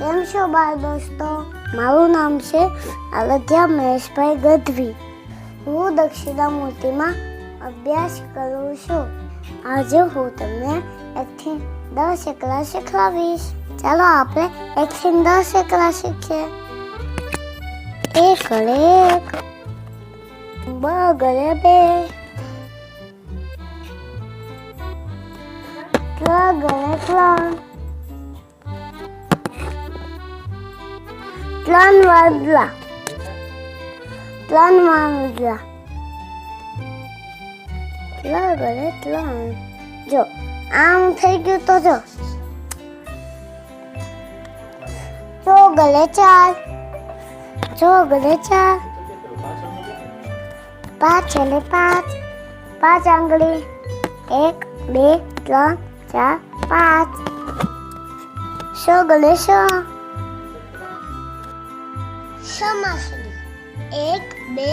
કેમ છો બાળ દોસ્તો? મારું નામ છે આરાધ્યા મહેશભાઈ ગઢવી. હું દક્ષિણામૂર્તિમાં અભ્યાસ કરું છું. આજે હું તમને 1 થી 10 એકલા શીખવાડીશ. ચાલો આપણે 1 થી 10 એકલા શીખીએ. 1 ગળે 1, 2 ગળે 2, 3 ગળે 3, 3 વાદળા, 3 વાદળા, 3 ગળે 3. જો આમ થઈ ગયું તો જો 4 ગળે 4, 4 ગળે 4, 5 ગળે 5, 5 આંગળી, 1 2 3 4 5. 6 ગળે 6, સમાસની 1 2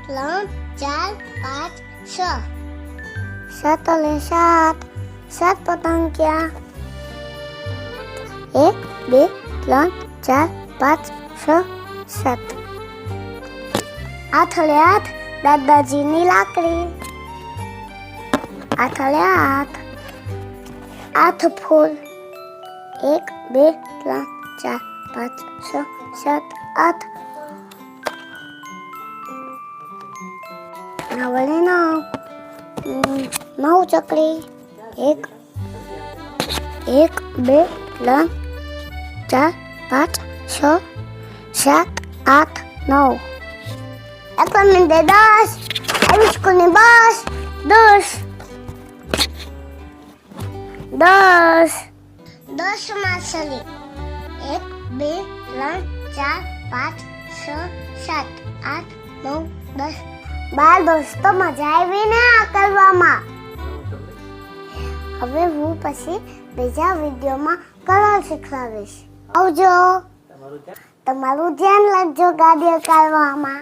3 4 5 6. 7 ગળે 7, 7 પતંગિયા, 1 2 3 4 5 6 7. 8 ગળે 8, દાદાજીની લાકડી. 8 ગળે 8, 8 ફૂલ, 1 2 3 4 5 6 7 8. 9 વડે 9, 9 ચકરી, 1 2 3 4 5 6 7 8 9. 1 મિનિટે 10, આવી સ્કૂલની બસ 10 માસલી, 1 2 3 4 5 6 7 8 9 10. બાળ દોસ્તો, મજા આવી ને આ કરવામાં? હવે હું પછી બીજા વિડીયોમાં કલર શીખવાડીશ. આવજો. તમારું ધ્યાન રાખજો ગાડી કરવામાં.